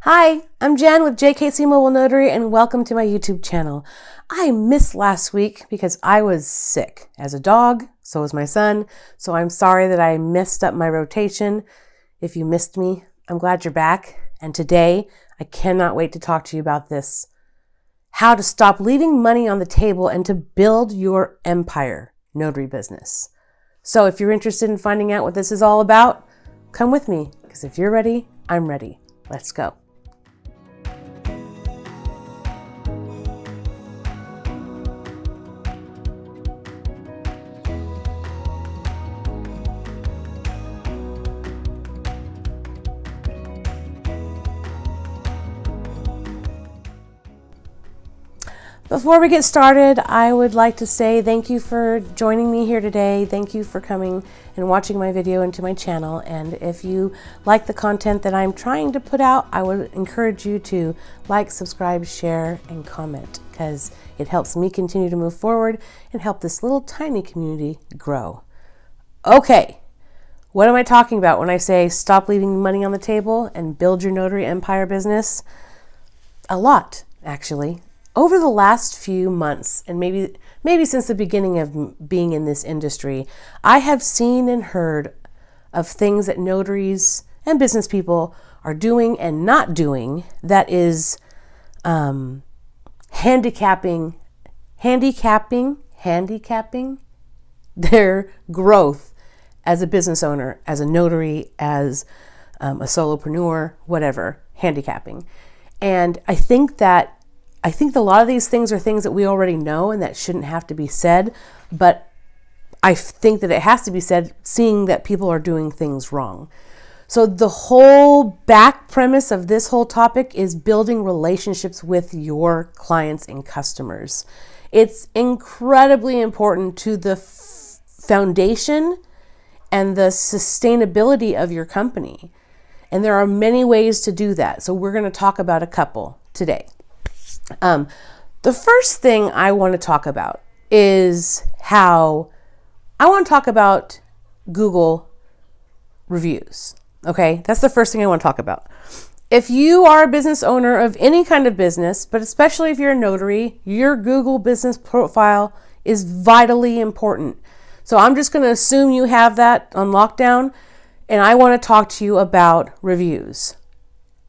Hi, I'm Jen with JKC Mobile Notary and welcome to my YouTube channel. I missed last week because I was sick. As a dog, so was my son, so I'm sorry that I messed up my rotation. If you missed me, I'm glad you're back. And today, I cannot wait to talk to you about this. How to stop leaving money on the table and to build your empire notary business. So if you're interested in finding out what this is all about, come with me, because if you're ready, I'm ready. Let's go. Before we get started, I would like to say thank you for joining me here today. Thank you for coming and watching my video into my channel. And if you like the content that I'm trying to put out, I would encourage you to like, subscribe, share, and comment, because it helps me continue to move forward and help this little tiny community grow. Okay, what am I talking about when I say stop leaving money on the table and build your notary empire business? A lot, actually. Over the last few months, and maybe since the beginning of being in this industry, I have seen and heard of things that notaries and business people are doing and not doing that is handicapping their growth as a business owner, as a notary, as a solopreneur, whatever, handicapping. And I think a lot of these things are things that we already know and that shouldn't have to be said, but I think that it has to be said, seeing that people are doing things wrong. So the whole back premise of this whole topic is building relationships with your clients and customers. It's incredibly important to the foundation and the sustainability of your company. And there are many ways to do that. So we're going to talk about a couple today. The first thing I want to talk about is how I want to talk about Google reviews. Okay, that's the first thing I want to talk about. If you are a business owner of any kind of business, but especially if you're a notary, your Google business profile is vitally important. So I'm just going to assume you have that on lockdown, and I want to talk to you about reviews.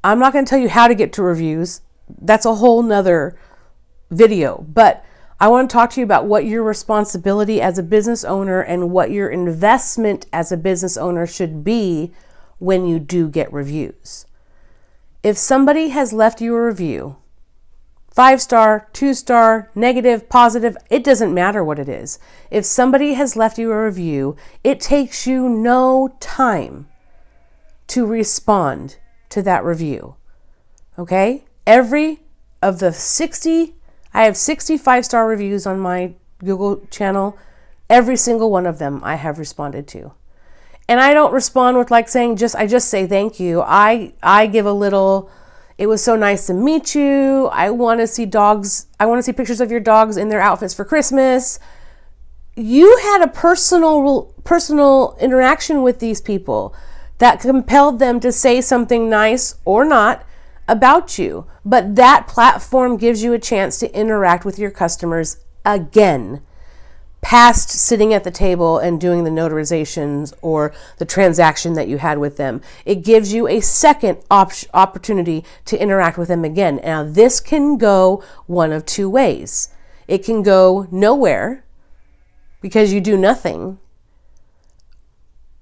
I'm not going to tell you how to get to reviews. That's a whole nother video, but I want to talk to you about what your responsibility as a business owner and what your investment as a business owner should be when you do get reviews. If somebody has left you a review, 5-star, 2-star, negative, positive, it doesn't matter what it is. If somebody has left you a review, it takes you no time to respond to that review. Okay? Every of the 60, I have 60 5-star reviews on my Google channel. Every single one of them I have responded to. And I don't respond with I just say thank you. I give a little, it was so nice to meet you. I want to see pictures of your dogs in their outfits for Christmas. You had a personal interaction with these people that compelled them to say something nice or not about you, but that platform gives you a chance to interact with your customers again, past sitting at the table and doing the notarizations or the transaction that you had with them. It gives you a second opportunity to interact with them again. Now, this can go one of two ways. It can go nowhere because you do nothing,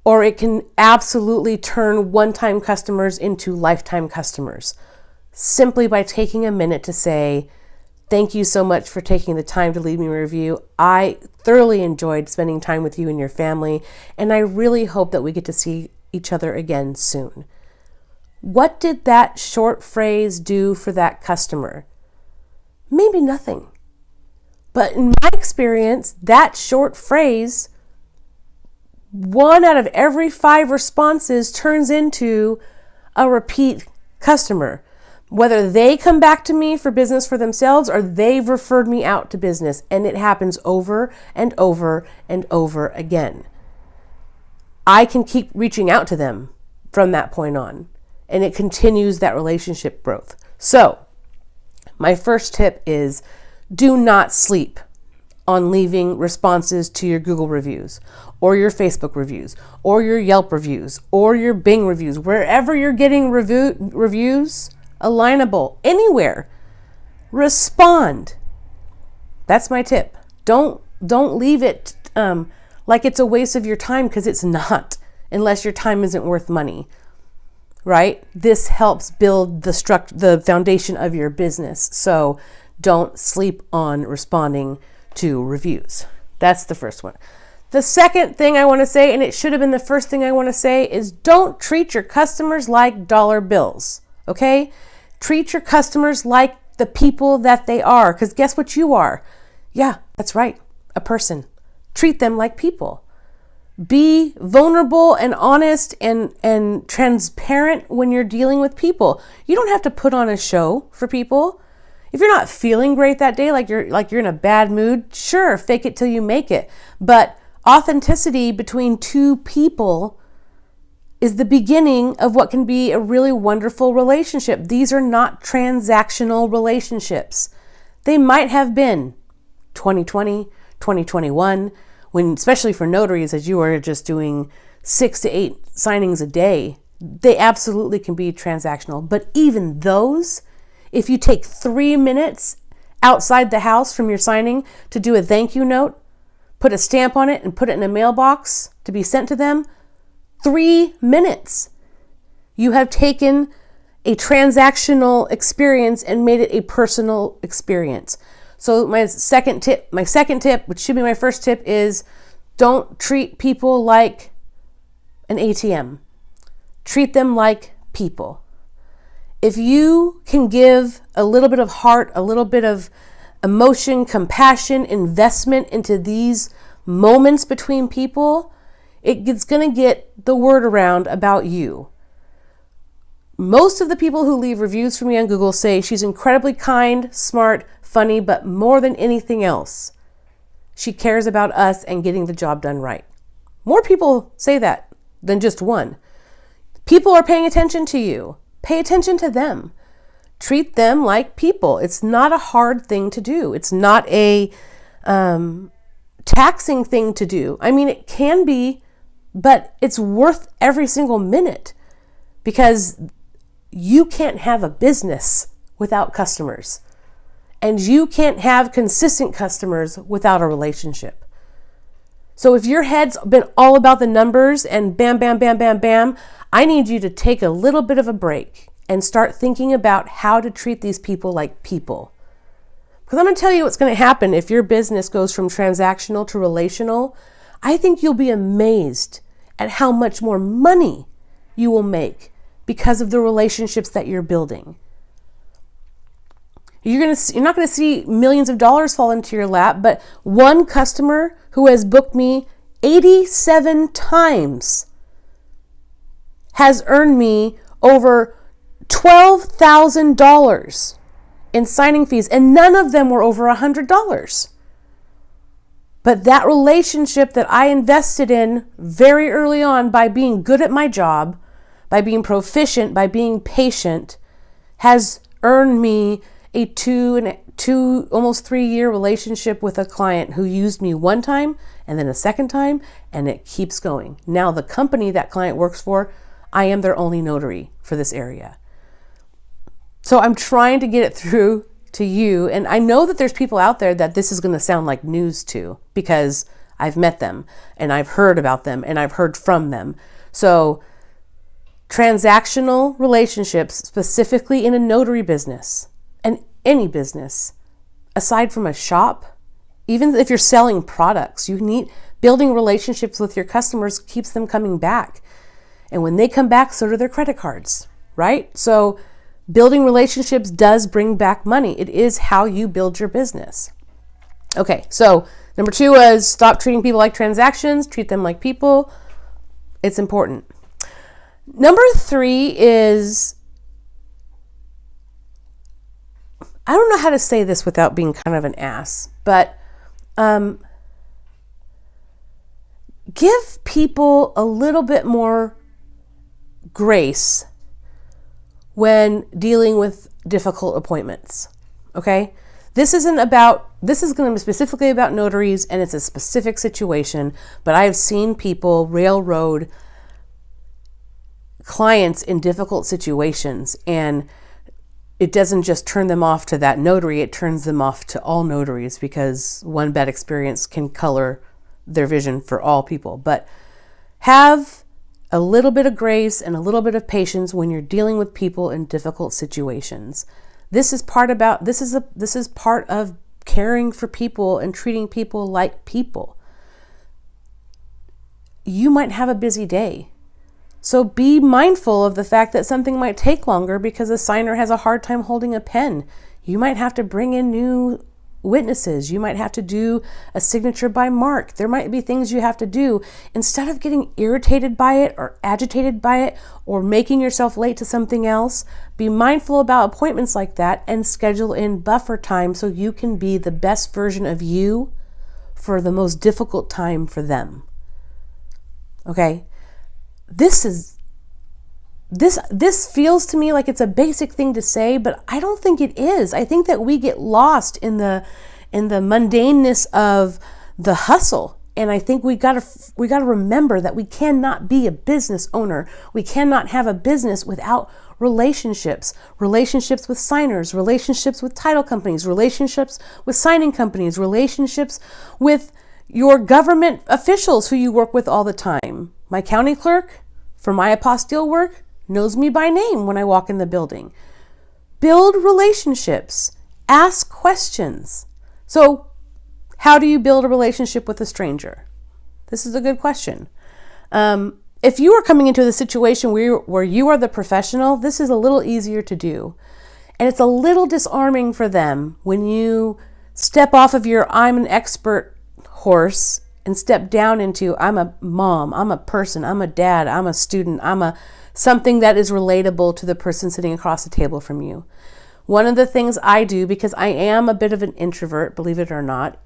or it can absolutely turn one-time customers into lifetime customers, simply by taking a minute to say, thank you so much for taking the time to leave me a review. I thoroughly enjoyed spending time with you and your family, and I really hope that we get to see each other again soon. What did that short phrase do for that customer? Maybe nothing. But in my experience, that short phrase, 1 out of every 5 responses turns into a repeat customer. Whether they come back to me for business for themselves or they've referred me out to business, and it happens over and over and over again. I can keep reaching out to them from that point on. and it continues that relationship growth. So my first tip is do not sleep on leaving responses to your Google reviews or your Facebook reviews or your Yelp reviews or your Bing reviews, wherever you're getting reviews, Alignable, anywhere. Respond. That's my tip. Don't leave it like it's a waste of your time, because it's not, unless your time isn't worth money, right? This helps build the foundation of your business. So don't sleep on responding to reviews. That's the first one. The second thing I want to say, and it should have been the first thing I want to say, is don't treat your customers like dollar bills, okay? Treat your customers like the people that they are, because guess what you are? Yeah, that's right, a person. Treat them like people. Be vulnerable and honest and transparent when you're dealing with people. You don't have to put on a show for people. If you're not feeling great that day, like you're in a bad mood, sure, fake it till you make it. But authenticity between two people is the beginning of what can be a really wonderful relationship. These are not transactional relationships. They might have been 2020, 2021, when, especially for notaries, as you are just doing 6 to 8 signings a day, they absolutely can be transactional. But even those, if you take 3 minutes outside the house from your signing to do a thank you note, put a stamp on it and put it in a mailbox to be sent to them, 3 minutes. You have taken a transactional experience and made it a personal experience. So my second tip, which should be my first tip, is don't treat people like an ATM. Treat them like people. If you can give a little bit of heart, a little bit of emotion, compassion, investment into these moments between people, it's going to get the word around about you. Most of the people who leave reviews for me on Google say she's incredibly kind, smart, funny, but more than anything else, she cares about us and getting the job done right. More people say that than just one. People are paying attention to you. Pay attention to them. Treat them like people. It's not a hard thing to do. It's not a taxing thing to do. I mean, it can be, but it's worth every single minute, because you can't have a business without customers. And you can't have consistent customers without a relationship. So if your head's been all about the numbers and bam, bam, bam, bam, bam, I need you to take a little bit of a break and start thinking about how to treat these people like people. Because I'm going to tell you what's going to happen if your business goes from transactional to relational. I think you'll be amazed at how much more money you will make because of the relationships that you're building. You're not going to see millions of dollars fall into your lap, but one customer who has booked me 87 times has earned me over $12,000 in signing fees, and none of them were over $100. But that relationship that I invested in very early on by being good at my job, by being proficient, by being patient, has earned me a almost 3-year relationship with a client who used me one time and then a second time, and it keeps going. Now the company that client works for, I am their only notary for this area. So I'm trying to get it through to you, and I know that there's people out there that this is going to sound like news to, because I've met them and I've heard about them and I've heard from them. So transactional relationships, specifically in a notary business and any business, aside from a shop, even if you're selling products, you need building relationships with your customers keeps them coming back. And when they come back, so do their credit cards, right? So building relationships does bring back money. It is how you build your business. Okay, so number 2 was stop treating people like transactions, treat them like people. It's important. Number 3 is, I don't know how to say this without being kind of an ass, but give people a little bit more grace when dealing with difficult appointments. Okay? This is going to be specifically about notaries, and it's a specific situation, but I have seen people railroad clients in difficult situations, and it doesn't just turn them off to that notary, it turns them off to all notaries, because one bad experience can color their vision for all people. But have a little bit of grace and a little bit of patience when you're dealing with people in difficult situations. This is part of caring for people and treating people like people. You might have a busy day. So be mindful of the fact that something might take longer because a signer has a hard time holding a pen. You might have to bring in new witnesses. You might have to do a signature by mark. There might be things you have to do. Instead of getting irritated by it or agitated by it or making yourself late to something else, be mindful about appointments like that and schedule in buffer time so you can be the best version of you for the most difficult time for them. Okay? This feels to me like it's a basic thing to say, but I don't think it is. I think that we get lost in the mundaneness of the hustle. And I think we gotta remember that we cannot be a business owner. We cannot have a business without relationships with signers, relationships with title companies, relationships with signing companies, relationships with your government officials who you work with all the time. My county clerk for my apostille work knows me by name when I walk in the building. Build relationships. Ask questions. So, how do you build a relationship with a stranger? This is a good question. If you are coming into the situation where you are the professional, this is a little easier to do. And it's a little disarming for them when you step off of your I'm an expert horse and step down into I'm a mom, I'm a person, I'm a dad, I'm a student, I'm a something that is relatable to the person sitting across the table from you. One of the things I do, because I am a bit of an introvert, believe it or not,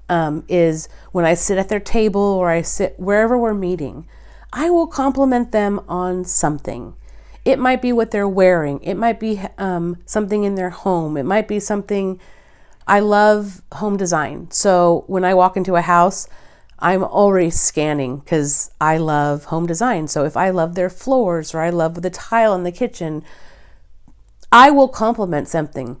is when I sit at their table or I sit wherever we're meeting, I will compliment them on something. It might be what they're wearing. It might be something in their home. It might be something. I love home design. So when I walk into a house, I'm already scanning because I love home design. So if I love their floors or I love the tile in the kitchen, I will compliment something,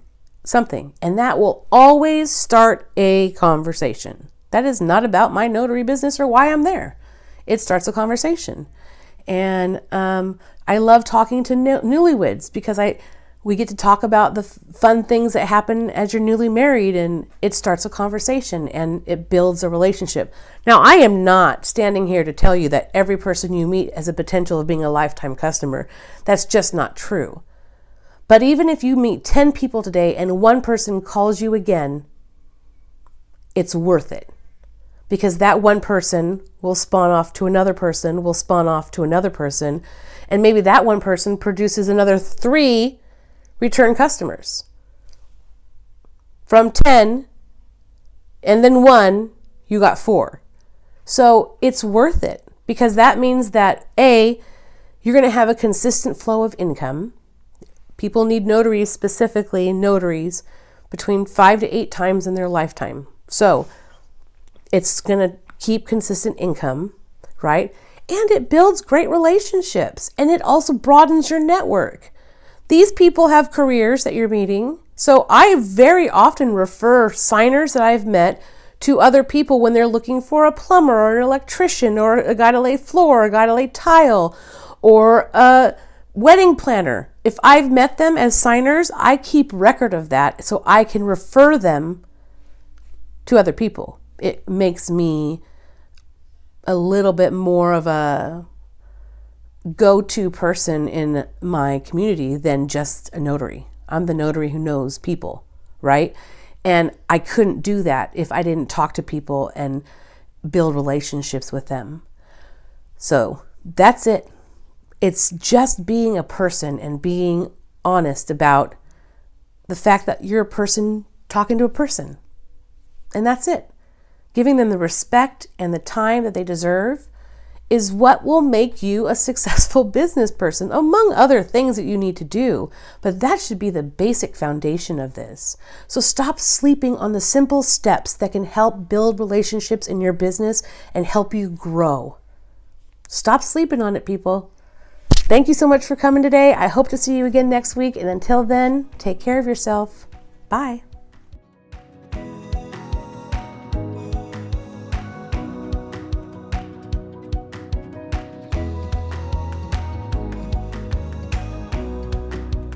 and that will always start a conversation. That is not about my notary business or why I'm there. It starts a conversation. And I love talking to newlyweds because we get to talk about the fun things that happen as you're newly married, and it starts a conversation and it builds a relationship. Now, I am not standing here to tell you that every person you meet has a potential of being a lifetime customer. That's just not true. But even if you meet 10 people today and one person calls you again, it's worth it. Because that one person will spawn off to another person, will spawn off to another person, and maybe that one person produces another 3 return customers. From 10, and then 1, you got 4. So it's worth it because that means that A, you're going to have a consistent flow of income. People need notaries, specifically notaries, between 5 to 8 times in their lifetime. So it's going to keep consistent income, right? And it builds great relationships, and it also broadens your network. These people have careers that you're meeting. So I very often refer signers that I've met to other people when they're looking for a plumber or an electrician or a guy to lay floor, a guy to lay tile, or a wedding planner. If I've met them as signers, I keep record of that so I can refer them to other people. It makes me a little bit more of a go-to person in my community than just a notary. I'm the notary who knows people, right? And I couldn't do that if I didn't talk to people and build relationships with them. So that's it. It's just being a person and being honest about the fact that you're a person talking to a person. And that's it. Giving them the respect and the time that they deserve is what will make you a successful business person, among other things that you need to do. But that should be the basic foundation of this. So stop sleeping on the simple steps that can help build relationships in your business and help you grow. Stop sleeping on it, people. Thank you so much for coming today. I hope to see you again next week. And until then, take care of yourself. Bye.